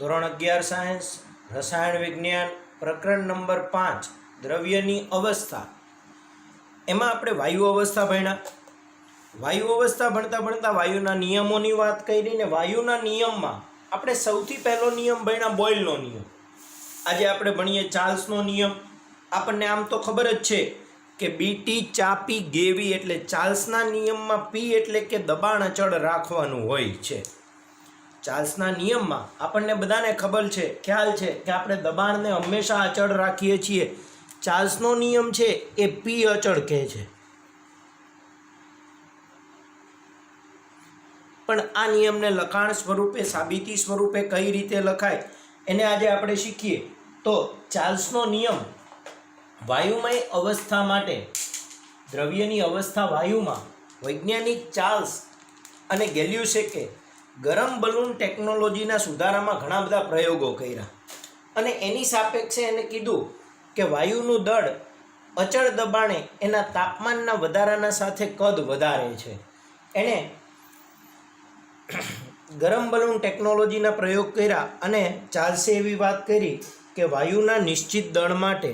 ધોરણ 11 સાયન્સ રસાયણ વિજ્ઞાન પ્રકરણ નંબર 5 દ્રવ્યની અવસ્થા. એમાં આપણે વાયુ અવસ્થા ભણ્યા. વાયુ અવસ્થા ભણતા ભણતા વાયુના નિયમોની વાત કરી ને વાયુના નિયમમાં આપણે સૌથી પહેલો નિયમ ભણ્યા બોયલનો નિયમ. આજે આપણે ભણીએ ચાર્લ્સનો નિયમ. આપણને આમ તો ખબર જ છે કે બીટી ચાપી ગેવી એટલે ચાર્લ્સના નિયમમાં પી એટલે કે દબાણ અચળ રાખવાનું હોય છે. ચાર્લ્સના નિયમમાં આપણને બધાને ખબર છે, ખ્યાલ છે કે આપણે દબાણને હંમેશા અચળ રાખીએ છીએ. ચાર્લ્સનો નિયમ છે એ પી અચળ કહે છે. પણ આ નિયમને લખાણ સ્વરૂપે, સાબિતી સ્વરૂપે કઈ રીતે લખાય એને આજે આપણે શીખીએ. તો ચાર્લ્સનો નિયમ વાયુમય અવસ્થા માટે, દ્રવ્યની અવસ્થા વાયુમાં વૈજ્ઞાનિક ચાર્લ્સ અને ગેલ્યુસેકે ગરમ બલૂન ટેકનોલોજીના સુધારામાં ઘણા બધા પ્રયોગો કર્યા અને એની સાપેક્ષે એને કીધું કે વાયુનું દળ અચળ દબાણે એના તાપમાનના વધારાના સાથે કદ વધારે છે. એણે ગરમ બલૂન ટેકનોલોજીના પ્રયોગ કર્યા અને ચાર્લ્સે એવી વાત કરી કે વાયુના નિશ્ચિત દળ માટે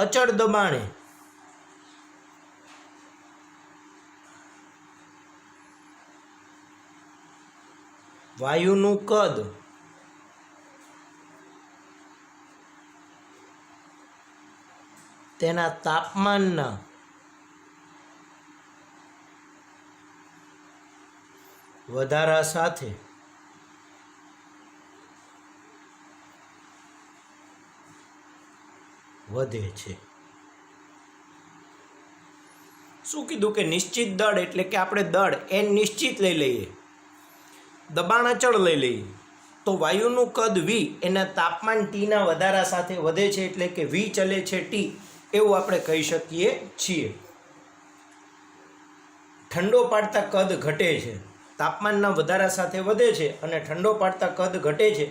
અચળ દબાણે વાયુનું કદ તેના તાપમાનના વધારા સાથે વધે છે. શું કીધું કે નિશ્ચિત દળ એટલે કે આપણે દળ એ નિશ્ચિત લઈ લઈએ, દબાણ અચળ લઈ લઈએ તો વાયુનું કદ વી એના તાપમાન ટીના વધારા સાથે વધે છે. એટલે કે વી ચલે છે ટી, એવું આપણે કહી શકીએ છીએ. ઠંડો પાડતા કદ ઘટે છે, તાપમાનના વધારા સાથે વધે છે અને ઠંડો પાડતા કદ ઘટે છે.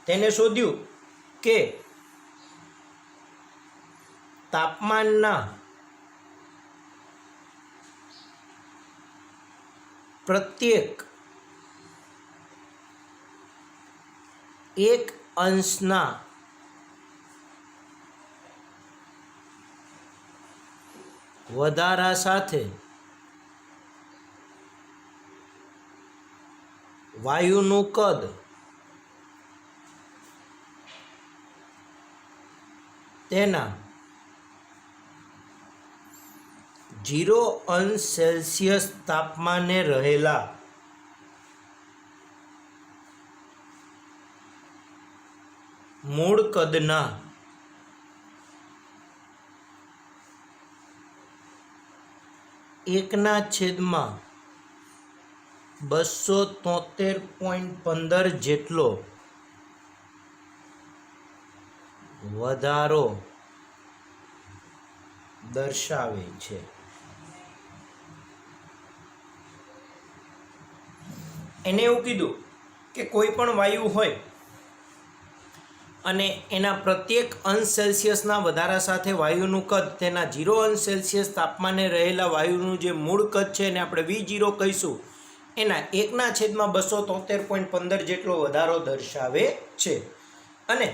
તેને શોધ્યું કે તાપમાનના પ્રત્યેક 1 અંશના વધારા સાથે વાયુનું કદ તેના 0 અંશ સેલ્સિયસ તાપમાને રહેલા મૂળ કદના 1/273.15 જેટલો વધારો દર્શાવે છે. એને એવું કીધું કે કોઈ પણ વાયુ હોય અને એના પ્રત્યેક અંશ સેલ્સિયસના વધારા સાથે વાયુનું કદ તેના 0 અંશ સેલ્સિયસ તાપમાને રહેલા વાયુનું જે મૂળ કદ છે એને આપણે V0 કહીશું, એના 1/273.15 જેટલો વધારો દર્શાવે છે. અને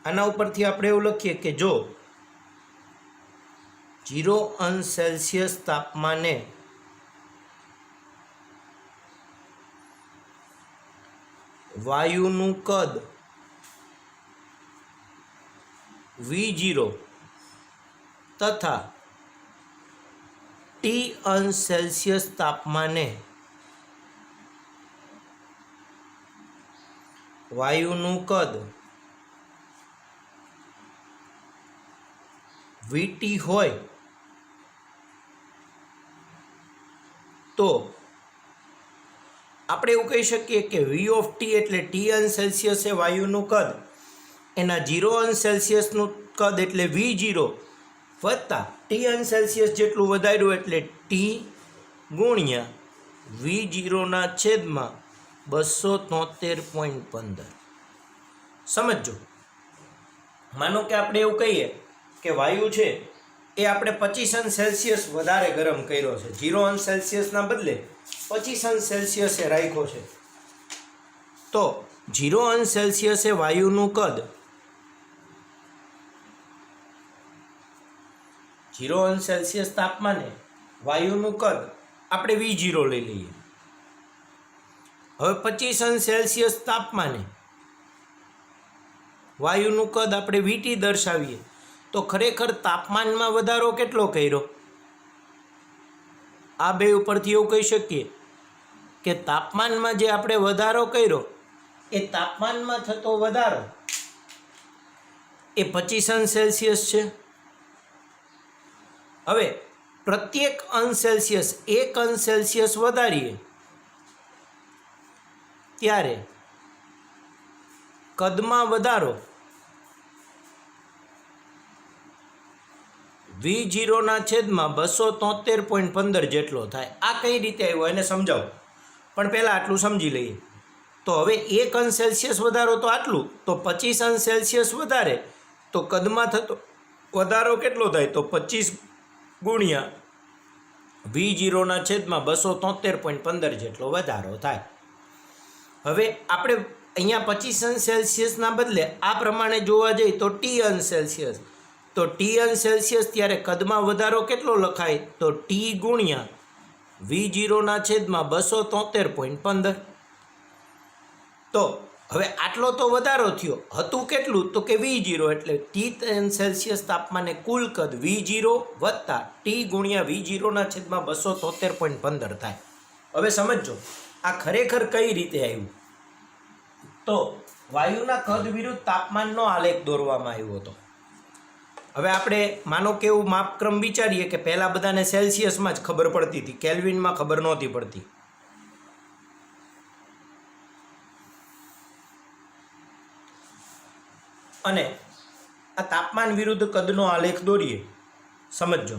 આના ઉપરથી આપણે એવું લખીએ કે જો 0 અંશ સેલ્સિયસ તાપમાને વાયુનું કદ V0 તથા T અંશ સેલ્સિયસ તાપમાને વાયુનું કદ VT હોય તો આપણે એવું કહી શકીએ કે V of T એટલે T અંશ સેલ્સિયસ એ વાયુનું કદ, એના 0 અંશ સેલ્સિયસનું કદ એટલે V0 વત્તા T અંશ સેલ્સિયસ જેટલું વધાર્યું એટલે T ગુણ્યા V0 ના છેદમાં 273.15. સમજો, માનો કે આપણે એવું કહીએ કે વાયુ છે એ આપણે 25°C વધારે ગરમ કર્યો છે, 0°C બદલે 25°C રાખ્યો છે, તો 0°C વાયુનું કદ 0°C તાપમાને વાયુનું કદ આપણે V0 લઈ લઈએ. હવે 25°C તાપમાને વાયુનું કદ આપણે VT દર્શાવીએ તો ખરેખર તાપમાનમાં વધારો કેટલો કર્યો? આ બે ઉપરથી એવું કહી શકીએ કે તાપમાનમાં જે આપણે વધારો કર્યો એ તાપમાનમાં થતો વધારો એ 25°C છે. હવે પ્રત્યેક °C 1° વધારીએ ત્યારે કદમાં વધારો V0/273.15 જેટલો થાય. આ કઈ રીતે આવ્યો એને સમજાવું, પણ પહેલાં આટલું સમજી લઈએ. તો હવે 1° વધારો તો આટલું, તો 25° વધારે તો કદમાં થતો વધારો કેટલો થાય? તો 25 ગુણ્યા V0/273.15 જેટલો વધારો થાય. હવે આપણે અહીંયા 25°C બદલે આ પ્રમાણે જોવા જઈએ તો T°C, તો T°C ત્યારે કદમાં વધારો કેટલો લખાય? તો T ગુણ્યા V0/273.15. તો હવે આટલો તો વધારો થયો, હતું કેટલું? તો કે V0, એટલે T°C તાપમાને કુલ કદ V0 વત્તા T ગુણ્યા V0/273.15 થાય. હવે સમજો આ ખરેખર કઈ રીતે આવ્યું. તો વાયુના કદ વિરુદ્ધ તાપમાનનો આલેખ દોરવામાં આવ્યો હતો. હવે આપણે માનો કે એવું માપક્રમ વિચારીએ કે પહેલાં બધાને સેલ્સિયસમાં જ ખબર પડતી હતી, કેલ્વિનમાં ખબર નહોતી પડતી. અને આ તાપમાન વિરુદ્ધ કદનો આલેખ દોરીએ. સમજો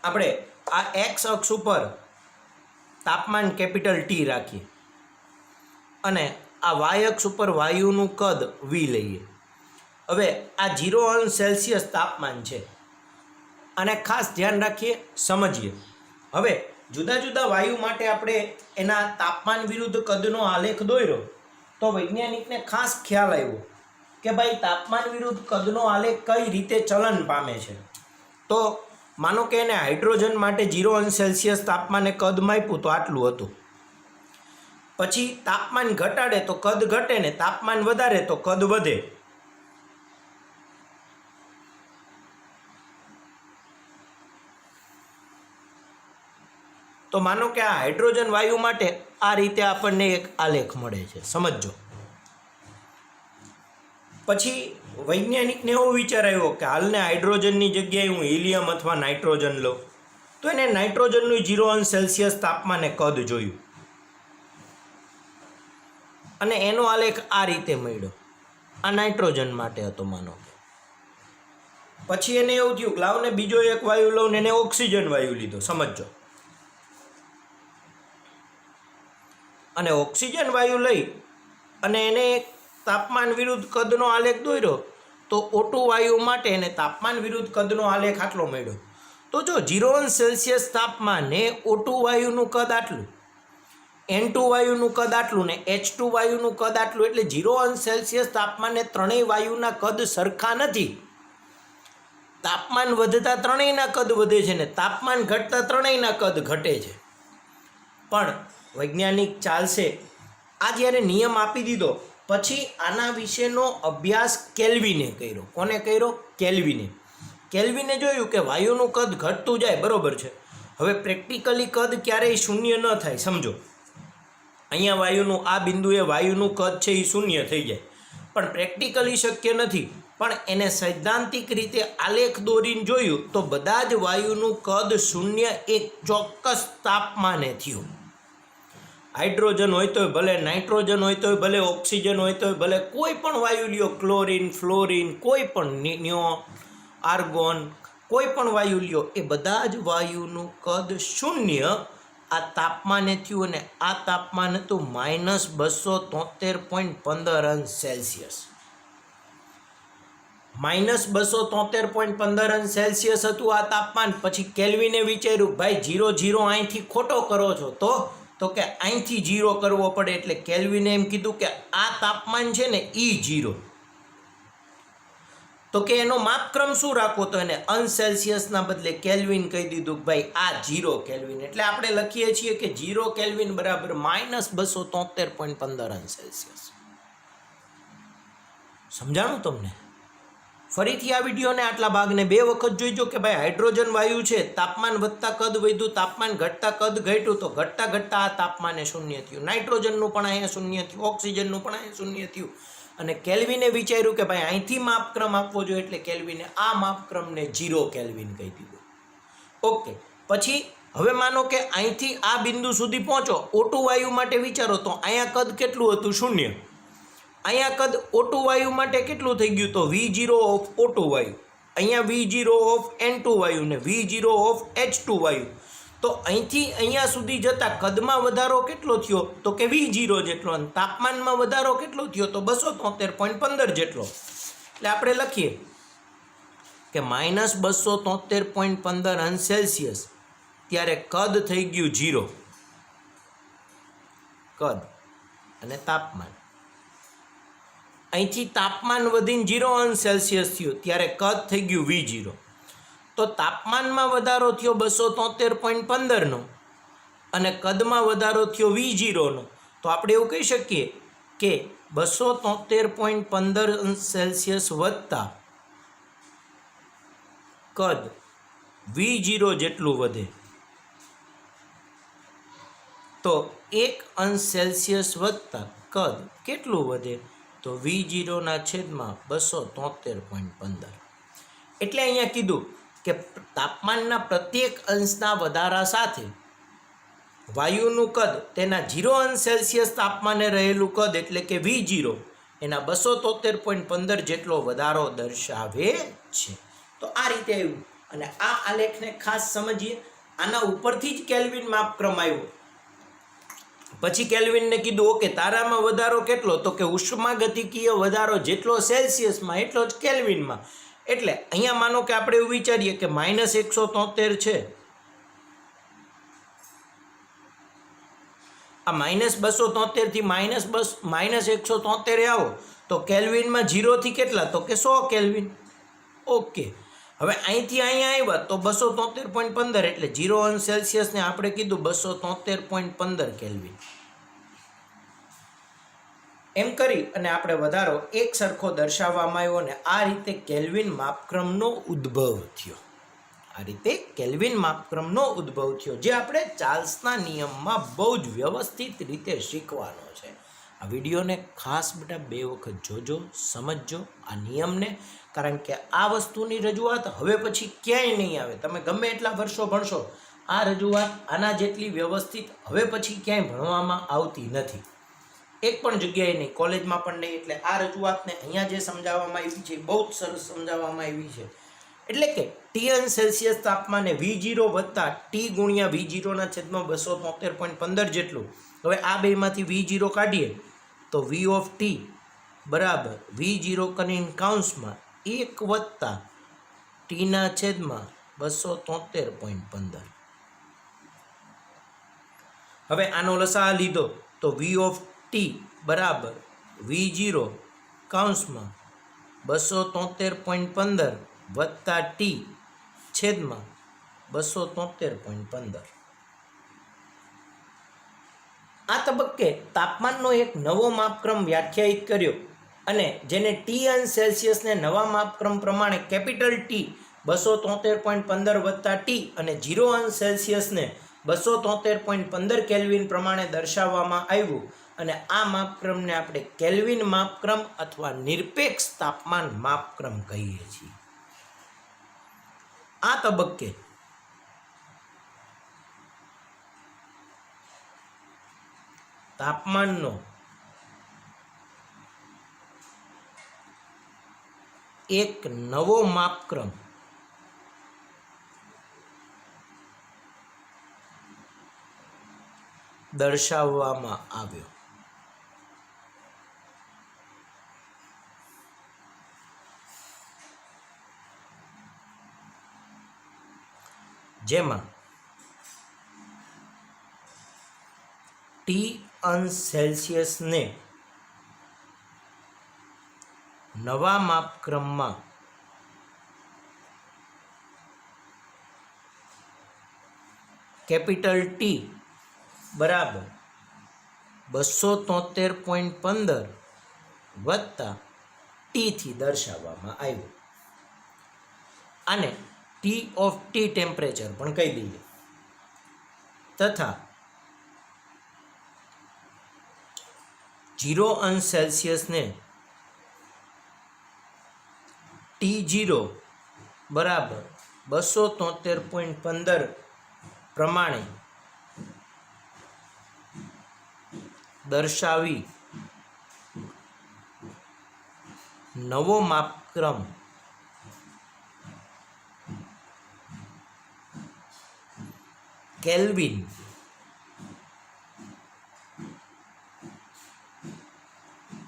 આપણે આ એક્સ અક્ષ ઉપર તાપમાન કેપિટલ T રાખીએ અને આ વાય અક્ષ ઉપર વાયુનું કદ V લઈએ. હવે આ 0° તાપમાન છે અને ખાસ ધ્યાન રાખીએ, સમજીએ. હવે જુદા જુદા વાયુ માટે આપણે એના તાપમાન વિરુદ્ધ કદનો આલેખ દોર્યો તો વૈજ્ઞાનિકને ખાસ ખ્યાલ આવ્યો કે ભાઈ તાપમાન વિરુદ્ધ કદનો આલેખ કઈ રીતે ચલન પામે છે. તો માનો કે એને હાઇડ્રોજન માટે 0° તાપમાને કદ માપ્યું તો આટલું હતું, પછી તાપમાન ઘટાડે તો કદ ઘટે ને તાપમાન વધારે તો કદ વધે. તો માનો કે આ હાઇડ્રોજન વાયુ માટે આ રીતે આપણને એક આલેખ મળે છે, સમજો. પછી વૈજ્ઞાનિકને એવો વિચાર આવ્યો કે હાલને હાઇડ્રોજનની જગ્યાએ હું હિલિયમ અથવા નાઇટ્રોજન લઉં. તો એને નાઇટ્રોજનનું 0° તાપમાને કદ જોયું અને એનો આલેખ આ રીતે મળ્યો. આ નાઇટ્રોજન માટે હતો માનો. પછી એને એવું થયું કે લાવને બીજો એક વાયુ લઉં ને એને ઓક્સિજન વાયુ લીધો, સમજો. અને ઓક્સિજન વાયુ લઈ અને એને તાપમાન વિરુદ્ધ કદનો આલેખ દોર્યો તો O2 વાયુ માટે એને તાપમાન વિરુદ્ધ કદનો આલેખ આટલો મળ્યો. તો જો 0° તાપમાને O2 વાયુનું કદ આટલું, N2 વાયુનું કદ આટલું ને H2 વાયુનું કદ આટલું, એટલે 0° તાપમાને ત્રણેય વાયુના કદ સરખા નથી. તાપમાન વધતા ત્રણેયના કદ વધે છે ને તાપમાન ઘટતા ત્રણેયના કદ ઘટે છે. પણ વૈજ્ઞાનિક ચાલશે આ જ્યારે નિયમ આપી દીધો પછી આના વિશેનો અભ્યાસ કેલ્વિને કર્યો. કોને કર્યો? કેલ્વિને. કેલ્વિને જોયું કે વાયુનું કદ ઘટતું જાય, બરાબર છે. હવે પ્રેક્ટિકલી કદ ક્યારેય શૂન્ય ન થાય, સમજો. અહીંયા વાયુનું આ બિંદુએ વાયુનું કદ છે એ શૂન્ય થઈ જાય, પણ પ્રેક્ટિકલી શક્ય નથી. પણ એને સૈદ્ધાંતિક રીતે આલેખ દોરીને જોયું તો બધા જ વાયુનું કદ શૂન્ય એક ચોક્કસ તાપમાને થયું. હાઇડ્રોજન હોય તોય ભલે, નાઇટ્રોજન હોય તોય ભલે, ઓક્સિજન હોય તોય ભલે, કોઈ પણ વાયુ લ્યો, ક્લોરિન, ફ્લોરિન, કોઈ પણ નિયો, આર્ગોન, કોઈ પણ વાયુ લ્યો, એ બધા જ વાયુનું કદ શૂન્ય આ તાપમાને થયું અને આ તાપમાન હતું -273.15 -273.15 હતું આ તાપમાન. પછી કેલ્વિને વિચાર્યું ભાઈ 0 અહીંથી ખોટો કરો છો તો કે અહીંથી 0 કરવો પડે, એટલે કેલ્વિને એમ કીધું કે આ તાપમાન છે ને E0, તો કે એનો માપક્રમ શું રાખવો, તો એને અંશ સેલ્સિયસના બદલે કેલ્વિન કહી દીધું ભાઈ આ 0 કેલ્વિન. એટલે આપણે લખીએ છીએ કે 0 કેલ્વિન બરાબર -273.15 અંશ સેલ્સિયસ. સમજાણું તમને? ફરીથી આ વિડીયોને આટલા ભાગને 2 વખત જોઈજો કે ભાઈ હાઇડ્રોજન વાયુ છે, તાપમાન વધતા કદ વધ્યું, તાપમાન ઘટતા કદ ઘટ્યું, તો ઘટતા ઘટતા આ તાપમાને શૂન્ય થયું. નાઇટ્રોજનનું પણ અહીંયા શૂન્ય થયું, ઓક્સિજનનું પણ અહીંયા શૂન્ય થયું. અને કેલ્વિને વિચાર્યું કે ભાઈ અહીંથી માપક્રમ આપવો જોઈએ, એટલે કેલ્વિને આ માપક્રમને 0 કેલ્વિન કહી દીધું. ઓકે, પછી હવે માનો કે અહીંથી આ બિંદુ સુધી પહોંચો, O2 વાયુ માટે વિચારો તો અહીંયા કદ કેટલું હતું? 0. અહીંયા કદ O2 વાયુ માટે કેટલું થઈ ગયું? તો V0 ઓફ O2 વાયુ, અહીંયા V0 ઓફ N2 વાયુ ને V0 ઓફ H2 વાયુ. તો અહીંથી અહીંયા સુધી જતા કદમાં વધારો કેટલો થયો? તો કે V0 જેટલો. અને તાપમાનમાં વધારો કેટલો થયો? તો 273.15 જેટલો. એટલે આપણે લખીએ કે -273.15 અંશ સેલ્સિયસ, ત્યારે કદ થઈ ગયું 0, કદ અને તાપમાન. અહીંથી તાપમાન વધીને 0 અંશ સેલ્સિયસ થયું, ત્યારે કદ થઈ ગયું V0. તો તાપમાનમાં વધારો થયો 273.15નો અને કદમાં વધારો થયો V0નો. તો આપણે એવું કહી શકીએ કે 273.15 અંશ સેલ્સિયસ વધતા કદ V0 જેટલું વધે. તો 1 અંશ સેલ્સિયસ વધતા કદ કેટલું વધે? તો V0 છેદમાં 273.15. એટલે અહીંયા કીધું કે તાપમાનના પ્રત્યેક અંશના વધારા સાથે વાયુનું કદ તેના 0 અંશ સેલ્સિયસ તાપમાને રહેલું કદ એટલે કે V0 એના 273.15 જેટલો વધારો દર્શાવે છે. તો આ રીતે આવ્યું. અને આ આલેખને ખાસ સમજીએ. આના ઉપરથી જ કેલ્વિન માપક્રમ આવ્યો. પછી કેલ્વિનને કીધું ઓકે તારામાં વધારો કેટલો? તો કે ઉષ્માગતિકીય વધારો જેટલો સેલ્સિયસમાં એટલો જ કેલ્વિનમાં. એટલે અહીંયા માનો કે આપણે એવું વિચારીએ કે -173 છે, આ -273 થી -173 આવો તો કેલ્વિનમાં 0 થી કેટલા? તો કે 100 કેલ્વિન. ઓકે, હવે અહીંથી અહીંયા આવ્યા તો 273.15 એટલે 0 અંશ સેલ્સિયસને આપણે કીધું 273.15 કેલ્વિન. એમ કરી અને આપણે વધારો એક સરખો દર્શાવવામાં આવ્યો અને આ રીતે કેલ્વિન માપક્રમનો ઉદ્ભવ થયો. આ રીતે કેલ્વિન માપક્રમનો ઉદ્ભવ થયો, જે આપણે ચાર્લ્સના નિયમમાં બહુ જ વ્યવસ્થિત રીતે શીખવાનો છે. આ વિડીયોને ખાસ બેટા 2 વખત જોજો, સમજજો આ નિયમને, કારણ કે આ વસ્તુની રજૂઆત હવે પછી ક્યાંય નહીં આવે. તમે ગમે એટલા વર્ષો ભણશો, આ રજૂઆત આના જેટલી વ્યવસ્થિત હવે પછી ક્યાંય ભણવામાં આવતી નથી, એક પણ જગ્યાએ નહીં, કોલેજમાં પણ નહીં. એટલે આ રજૂઆતને અહીંયા જે સમજાવવામાં આવી છે બહુ જ સરસ સમજાવવામાં આવી છે. એટલે કે T અંશ સેલ્સિયસ તાપમાને V0 વત્તા T ગુણ્યા V0 છેદમાં 273.15 જેટલું. હવે આ બેમાંથી V0 કાઢીએ તો V ઓફ T બરાબર V0 કરીને કૌંસમાં 1 વત્તા Tના છેદમાં 273.15. હવે આનો લસા લીધો તો V ઓફ T બરાબર V0 કૌંસમાં 273.15 વત્તા T છેદમાં 273.15. આ તબક્કે તાપમાનનો એક નવો માપક્રમ વ્યાખ્યાયિત કર્યો અને જેને T અંશ સેલ્સિયસને નવા માપક્રમ પ્રમાણે કેપિટલ T 273.15 વત્તા T અને 0 અંશ સેલ્સિયસને 273.15 કેલ્વિન પ્રમાણે દર્શાવવામાં આવ્યું. અને આ માપક્રમને આપણે કેલ્વિન માપક્રમ અથવા નિરપેક્ષ તાપમાન માપક્રમ કહીએ છીએ. આ તબક્કે તાપમાનનો એક નવો માપક્રમ દર્શાવવામાં આવ્યો. જેમાં ટી અંશ સેલ્સિયસને નવા માપક્રમમાં કેપિટલ ટી બરાબર 273.15 વત્તા ટીથી દર્શાવવામાં આવ્યું. આને ટી ઓફ ટી ટેમ્પરેચર પણ કહી દઈએ. તથા 0 અંશ સેલ્સિયસને T0 બરાબર 273.15 પ્રમાણે દર્શાવી નવો માપક્રમ કેલ્વિન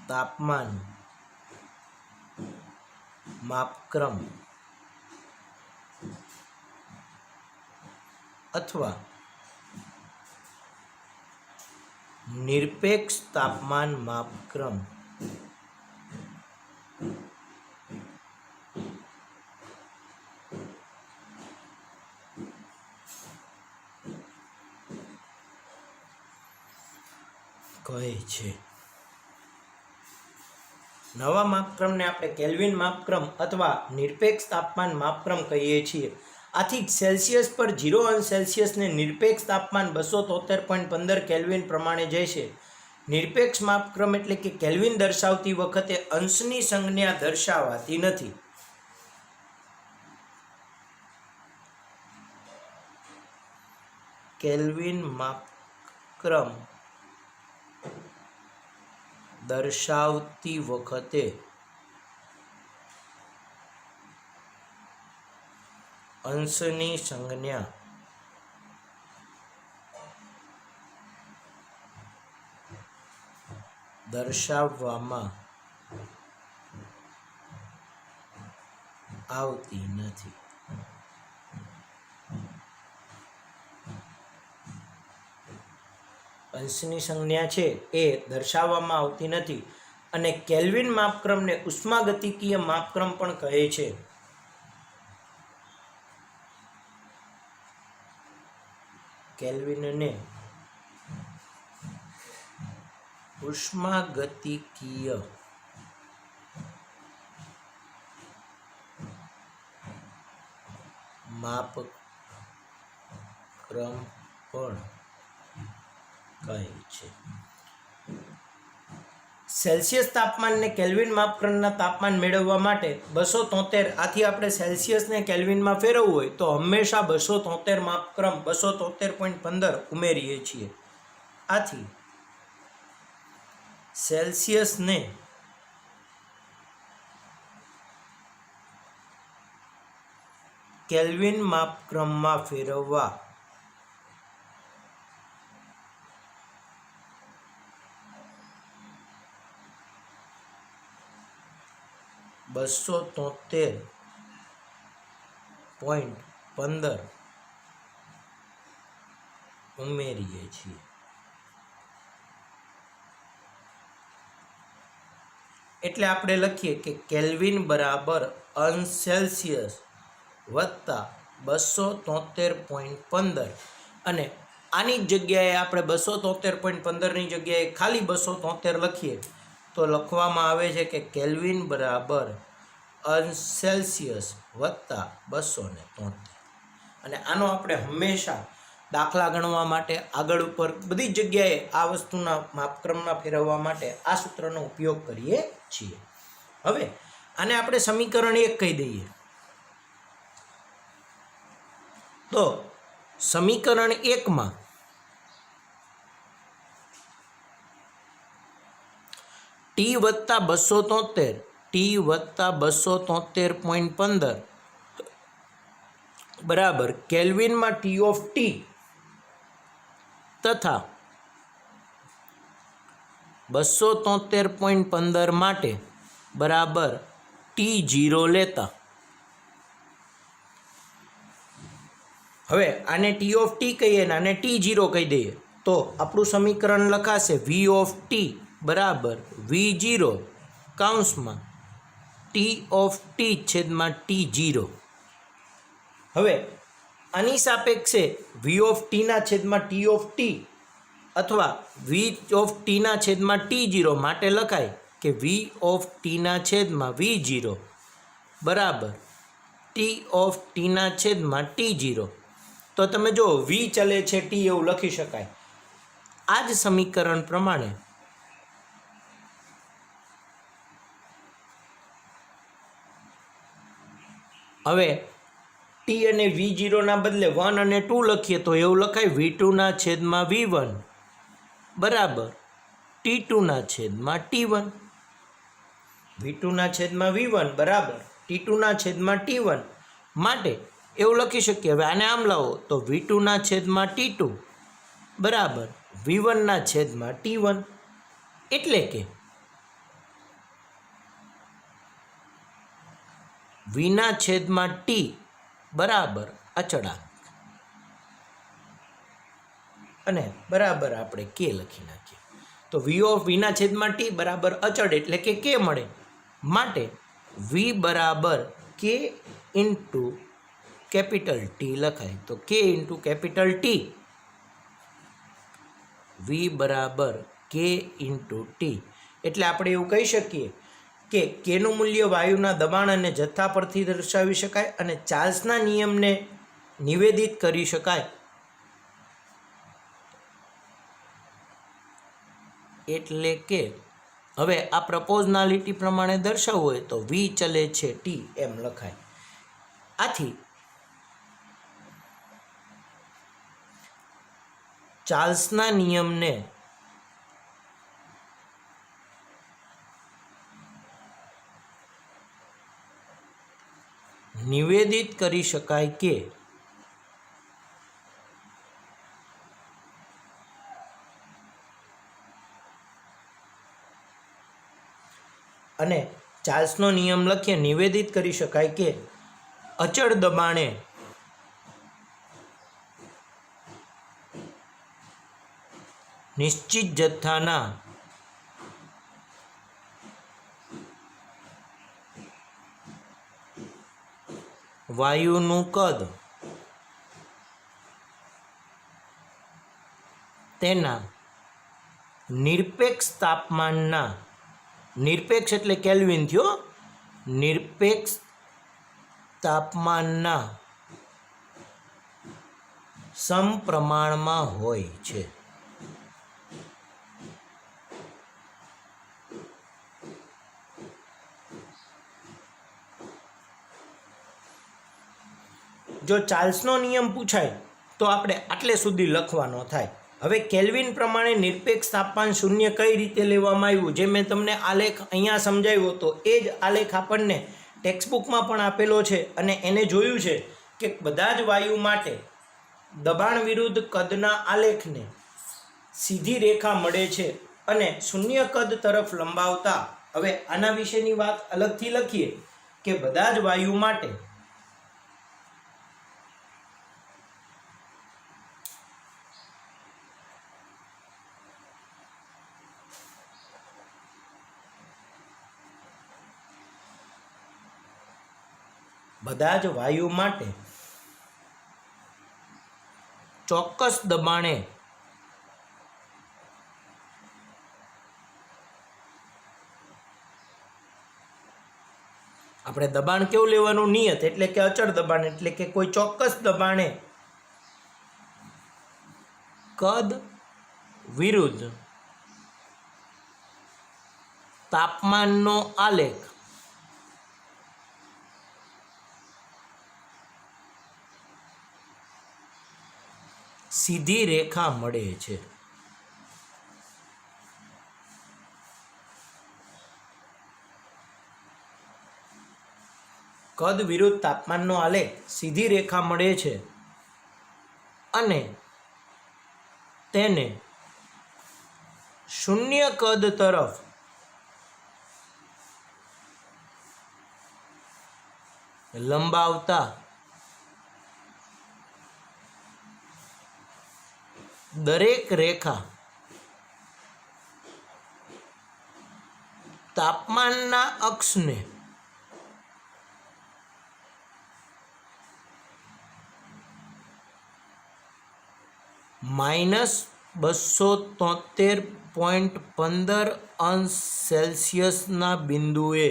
તાપમાન માપક્રમ અથવા નિરપેક્ષ તાપમાન માપક્રમ કહે છે. નવા માપક્રમને આપણે કેલ્વિન માપક્રમ અથવા નિરપેક્ષ તાપમાન માપક્રમ કહીએ છીએ. આથી સેલ્સિયસ પર 0 અંશ સેલ્સિયસને નિરપેક્ષ તાપમાન 273.15 કેલ્વિન પ્રમાણે જશે. નિરપેક્ષ માપક્રમ એટલે કે કેલ્વિન દર્શાવતી વખતે અંશની સંજ્ઞા દર્શાવાતી નથી. કેલ્વિન માપક્રમ દર્શાવતી વખતે અંશની સંજ્ઞા દર્શાવવામાં આવતી નથી. અંશની સંજ્ઞા છે એ દર્શાવવામાં આવતી નથી અને કેલ્વિન માપક્રમને ઉષ્માગતિકીય માપક્રમ પણ કહે છે. કેલ્વિનને ઉષ્માગતિકીય માપક્રમ પણ કહે છે. સેલ્સિયસ તાપમાનને કેલ્વિન માપક્રમના તાપમાન મેળવવા માટે 273, આથી આપણે સેલ્સિયસને કેલ્વિનમાં ફેરવવું હોય તો હંમેશા 273 માપક્રમ 273.15 ઉમેરીએ છીએ. આથી સેલ્સિયસને કેલ્વિન માપક્રમમાં ફેરવવા 273.15 ઉમેરીએ છીએ. એટલે આપણે લખીએ કે કેલ્વિન બરાબર અંશ સેલ્સિયસ વત્તા 273.15 અને આની જગ્યાએ આપણે 273.15ની જગ્યાએ ખાલી 273 લખીએ તો લખવામાં આવે છે કે કેલ્વિન બરાબર અંશ સેલ્સિયસ વત્તા 273. અને આનો આપણે હંમેશા દાખલા ગણવા માટે આગળ ઉપર બધી જગ્યાએ આ વસ્તુના માપક્રમમાં ફેરવવા માટે આ સૂત્રનો ઉપયોગ કરીએ છીએ. હવે આને આપણે સમીકરણ 1 કહી દઈએ. તો સમીકરણ 1માં ટી વત્તા 273 ટી વત્તા 273.15 બરાબર કેલ્વિનમાં ટી ઓફ ટી તથા 273.15 માટે બરાબર T0 લેતા. હવે આને T ઓફ ટી કહીએ ને આને T0 કહી દઈએ તો આપણું સમીકરણ લખાશે V ઓફ ટી બરાબર V0 કૌંસમાં T ઓફ ટી છેદમાં T0. હવે આની સાપેક્ષે V ઓફ ટીના છેદમાં T ઓફ ટી અથવા V ઓફ ટીના છેદમાં T0 માટે લખાય કે V ઓફ ટીના છેદમાં V0 બરાબર T ઓફ ટીના છેદમાં T0. તો તમે જો V ચલે છે T એવું લખી શકાય. આ જ સમીકરણ પ્રમાણે હવે T અને V0 ના બદલે 1 અને 2 લખીએ તો એવું લખાય V2 ના છેદમાં V1 બરાબર T2 ના છેદમાં T1. V2 ના છેદમાં V1 બરાબર T2 ના છેદમાં T1 માટે એવું લખી શકીએ. હવે આને આમ લાવો તો V2 ના છેદમાં T2 બરાબર V1 ના છેદમાં T1 એટલે કે V ના છેદમાં T બરાબર અચળાંક અને બરાબર આપણે K લખી નાખીએ. તો V ઓફ V ના છેદમાં T બરાબર અચળ એટલે કે K મળે. માટે V બરાબર K ઇન્ટુ કેપિટલ T લખાય. તો K into capital T V બરાબર K ઇન્ટુ T એટલે આપણે એવું કહી શકીએ કે Kનું મૂલ્ય વાયુના દબાણ અને જથ્થા પરથી દર્શાવી શકાય અને ચાર્લ્સના નિયમને નિવેદિત કરી શકાય. એટલે કે હવે આ પ્રપોઝનાલિટી પ્રમાણે દર્શાવવું હોય તો V ચલે છે T એમ લખાય. આથી ચાર્લ્સના નિયમને નિવેદિત કરી શકાય કે અને ચાર્લ્સનો નિયમ લખીએ નિવેદિત કરી શકાય કે અચળ દબાણે નિશ્ચિત જથ્થાના વાયુનું કદ તેના નિરપેક્ષ તાપમાનના નિરપેક્ષ એટલે કેલ્વિન થયો નિરપેક્ષ તાપમાનના સમપ્રમાણમાં હોય છે. જો ચાર્લ્સનો નિયમ પૂછાય તો આપણે આટલે સુધી લખવાનો થાય. હવે કેલ્વિન પ્રમાણે નિરપેક્ષ તાપમાન શૂન્ય કઈ રીતે લેવામાં આવ્યું જે મેં તમને આલેખ અહીંયા સમજાવ્યો હતો એ જ આલેખ આપણને ટેક્સ્ટબુકમાં પણ આપેલો છે અને એને જોયું છે કે બધા જ વાયુ માટે દબાણ વિરુદ્ધ કદના આલેખને સીધી રેખા મળે છે અને શૂન્ય કદ તરફ લંબાવતા. હવે આના વિશેની વાત અલગથી લખીએ કે બધા જ વાયુ માટે ચોક્કસ દબાણે આપણે દબાણ કેવું લેવાનું નિયત એટલે કે અચળ દબાણ એટલે કે કોઈ ચોક્કસ દબાણે કદ વિરુદ્ધ તાપમાનનો આલેખ સીધી રેખા મળે છે. કદ વિરુદ્ધ તાપમાનનો આલેખ સીધી રેખા મળે છે અને તેને શૂન્ય કદ તરફ લંબાવતા દરેક રેખા તાપમાનના અક્ષને -273.15 બિંદુએ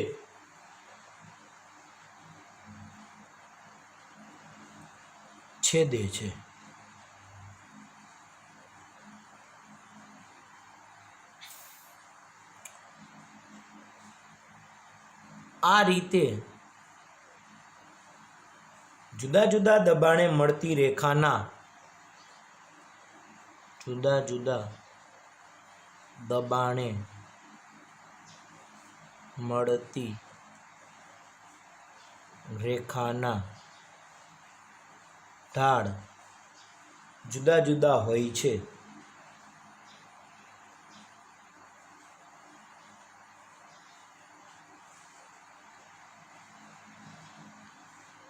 છેદે છે. આ રીતે જુદા જુદા દબાણે મળતી રેખાના જુદા જુદા દબાણે મળતી રેખાના ઢાળ જુદા જુદા હોય છે.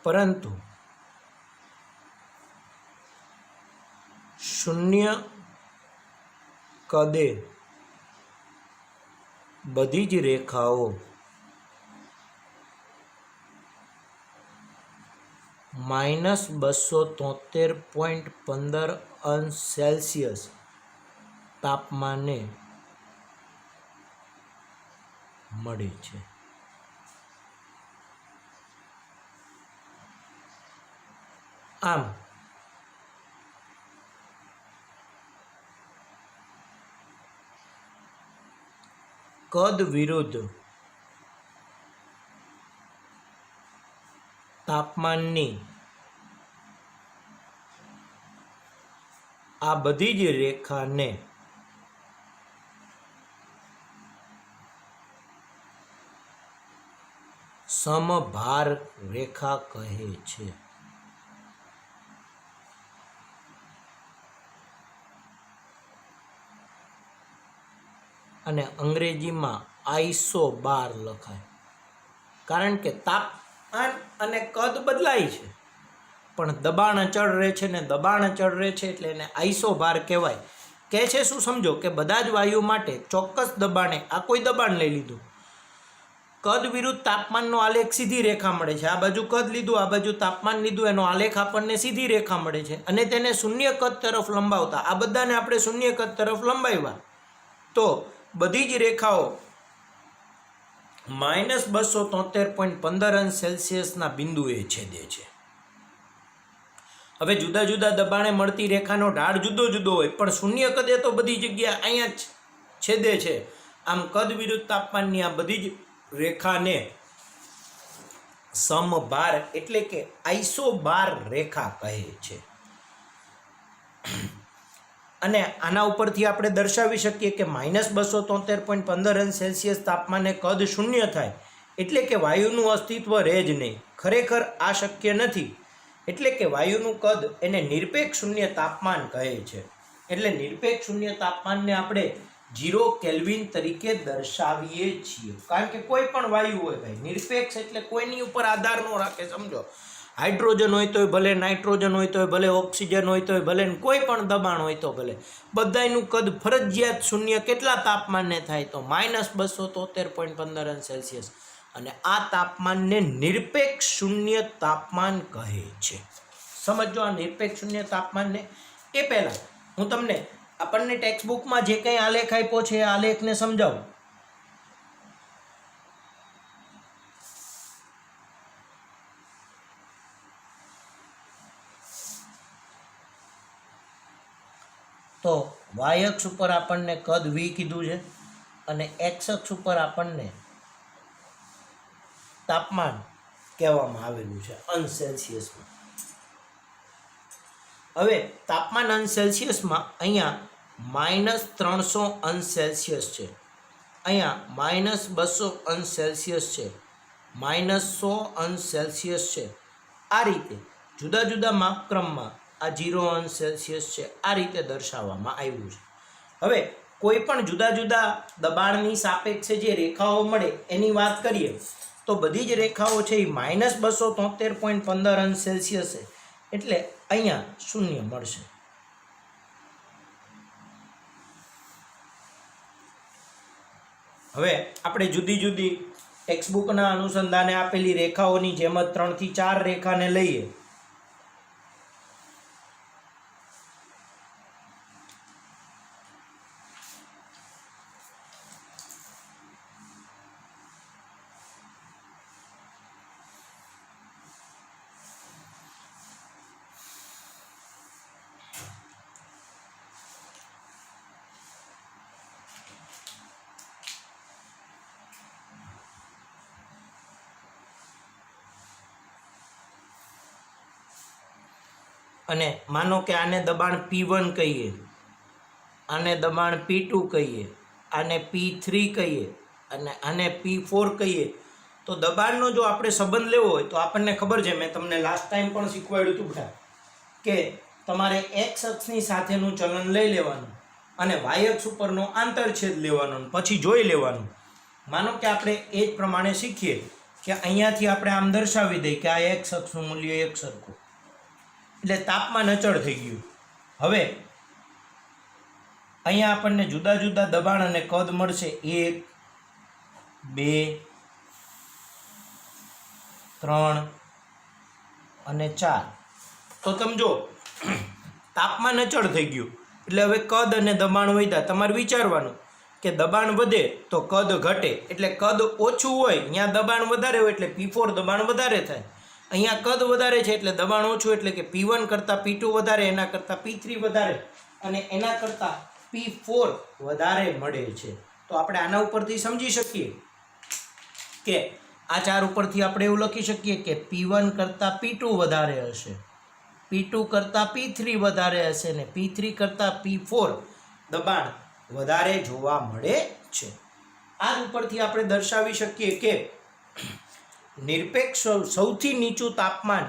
પરંતુ શૂન્ય કદે બધી જ રેખાઓ -273.15 તાપમાને મળે છે. આમ કદ વિરુદ્ધ તાપમાનની આ બધી જ રેખાને સમભાર રેખા કહે છે. અને અંગ્રેજીમાં આઇસોબાર લખાય, કારણ કે તાપમાન અને કદ બદલાય છે પણ દબાણ અચળ રહે છે ને દબાણ અચળ રહે છે એટલે એને આઇસોબાર કહેવાય. કહે છે શું સમજો કે બધા જ વાયુ માટે ચોક્કસ દબાણે આ કોઈ દબાણ લઈ લીધું, કદ વિરુદ્ધ તાપમાનનો આલેખ સીધી રેખા મળે છે. આ બાજુ કદ લીધું, આ બાજુ તાપમાન લીધું, એનો આલેખ આપણને સીધી રેખા મળે છે. અને તેને શૂન્ય કદ તરફ લંબાવતા આ બધાને આપણે શૂન્ય કદ તરફ લંબાવ્યા તો બધી જ રેખાઓ -273.15 બિંદુએ છેદે છે. હવે જુદા જુદા દબાણે મળતી રેખાનો ઢાળ જુદો જુદો હોય પણ શૂન્ય કદે તો બધી જગ્યા અહીંયા જ છેદે છે. આમ કદ વિરુદ્ધ તાપમાનની આ બધી જ રેખાને સમભાર એટલે કે આઇસોબાર રેખા કહે છે. અને આના ઉપરથી આપણે દર્શાવી શકીએ કે -273.15 તાપમાને કદ શૂન્ય થાય એટલે કે વાયુનું અસ્તિત્વ રહે જ નહીં. ખરેખર આ શક્ય નથી. એટલે કે વાયુનું કદ એને નિરપેક્ષ શૂન્ય તાપમાન કહે છે. એટલે નિરપેક્ષ શૂન્ય તાપમાનને આપણે 0 કેલ્વિન તરીકે દર્શાવીએ છીએ. કારણ કે કોઈ પણ વાયુ હોય ભાઈ, નિરપેક્ષ એટલે કોઈની ઉપર આધાર ન રાખે. સમજો, હાઇડ્રોજન હોય તોય ભલે, નાઇટ્રોજન હોય તોય ભલે, ઓક્સિજન હોય તોય ભલે, કોઈ પણ દબાણ હોય તો ભલે, બધાનું કદ ફરજિયાત શૂન્ય કેટલા તાપમાનને થાય તો -273.15 અને આ તાપમાનને નિરપેક્ષ શૂન્ય તાપમાન કહે છે. સમજો આ નિરપેક્ષ શૂન્ય તાપમાનને. એ પહેલાં હું તમને આપણને ટેક્સ્ટબુકમાં જે કંઈ આલેખ આપ્યો છે એ આલેખને સમજાવું. તો વાય અક્ષ ઉપર આપણને કદ V કીધું છે અને એક્સ અક્ષ ઉપર આપણને તાપમાન કહેવામાં આવેલું છે અંશ સેલ્સિયસમાં. હવે તાપમાન અંશ સેલ્સિયસમાં અહીંયા -300 અંશ સેલ્સિયસ છે, અહીંયા -200 અંશ સેલ્સિયસ છે, -100 અંશ સેલ્સિયસ છે. આ રીતે જુદા જુદા માપક્રમમાં આ 0 અંશ સેલ્સિયસ છે. આ રીતે દર્શાવવામાં આવ્યું છે. હવે કોઈ પણ જુદા જુદા દબાણની સાપેક્ષે જે રેખાઓ મળે એની વાત કરીએ તો બધી જ રેખાઓ છે એ -273.15 છે, એટલે અહીંયા શૂન્ય મળશે. હવે આપણે જુદી જુદી ટેક્સ્ટબુકના અનુસંધાને આપેલી રેખાઓની જેમ જ 3 થી 4 રેખાને લઈએ. અને માનો કે આને દબાણ P1 કહીએ, આને દબાણ P2 કહીએ, આને P3 કહીએ અને આને P4 કહીએ, તો દબાણનો જો આપણે સંબંધ લેવો હોય તો આપણને ખબર છે, મેં તમને લાસ્ટ ટાઈમ પણ શીખવાડ્યું હતું બેટા, કે તમારે x અક્ષની સાથેનું ચલન લઈ લેવાનું અને y અક્ષ ઉપરનો આંતરછેદ લેવાનો, પછી જોઈ લેવાનું. માનો કે આપણે એ જ પ્રમાણે શીખીએ કે અહીંયાથી આપણે આમ દર્શાવી દઈએ કે આ x અક્ષનું મૂલ્ય એક સરખું, એટલે તાપમાન અચળ થઈ ગયું. હવે અહીંયા આપણને જુદા જુદા દબાણ અને કદ મળશે 1, 2, 3 અને 4. તો તમે જો તાપમાન અચળ થઈ ગયું, એટલે હવે કદ અને દબાણ વધ્યા. તમારે વિચારવાનું કે દબાણ વધે તો કદ ઘટે, એટલે કદ ઓછું હોય ત્યાં દબાણ વધારે હોય એટલે P4 દબાણ વધારે થાય. અહીંયા કદ વધારે છે એટલે દબાણ ઓછું, એટલે કે P1 કરતાં P2 વધારે, એના કરતાં P3 વધારે અને એના કરતાં P4 વધારે મળે છે. તો આપણે આના ઉપરથી સમજી શકીએ કે આ 4 ઉપરથી આપણે એવું લખી શકીએ કે P1 કરતાં P2 વધારે હશે, P2 કરતાં P3 વધારે હશે ને P3 કરતાં P4 દબાણ વધારે જોવા મળે છે. આ ઉપરથી આપણે દર્શાવી શકીએ કે નિરપેક્ષ સૌથી નીચું તાપમાન,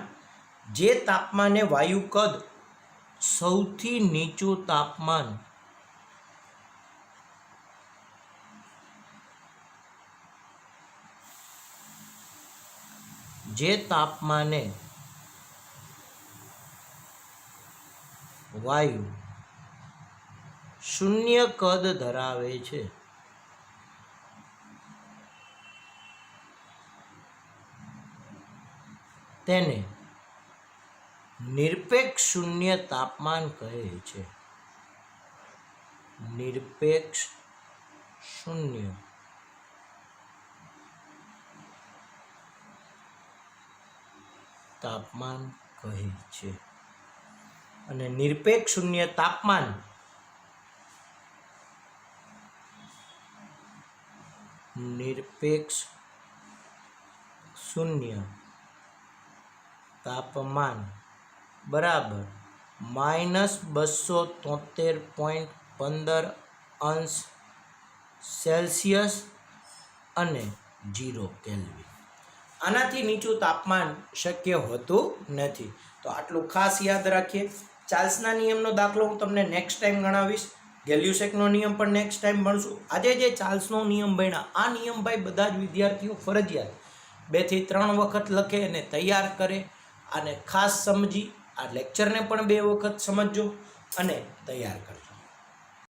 જે તાપમાને વાયુ કદ સૌથી નીચું તાપમાન જે તાપમાને વાયુ શૂન્ય કદ ધરાવે છે તેને નિરપેક્ષ શૂન્ય તાપમાન કહે છે. નિરપેક્ષ શૂન્ય તાપમાન કહે છે. અને નિરપેક્ષ શૂન્ય તાપમાન નિરપેક્ષ શૂન્ય તાપમાન બરાબર -273.15 અને 0 કેલ્વિન. આનાથી નીચું તાપમાન શક્ય હોતું નથી. તો આટલું ખાસ યાદ રાખીએ. ચાર્લ્સના નિયમનો દાખલો હું તમને નેક્સ્ટ ટાઈમ ગણાવીશ. ગેલ્યુસેકનો નિયમ પણ નેક્સ્ટ ટાઈમ ભણશું. આજે જે ચાર્લ્સનો નિયમ ભણ્યા, આ નિયમ ભાઈ બધા જ વિદ્યાર્થીઓ ફરજિયાત 2 થી 3 વખત લખે અને તૈયાર કરે. આને ખાસ સમજી આ લેક્ચરને પણ 2 વખત સમજજો અને તૈયાર કરજો.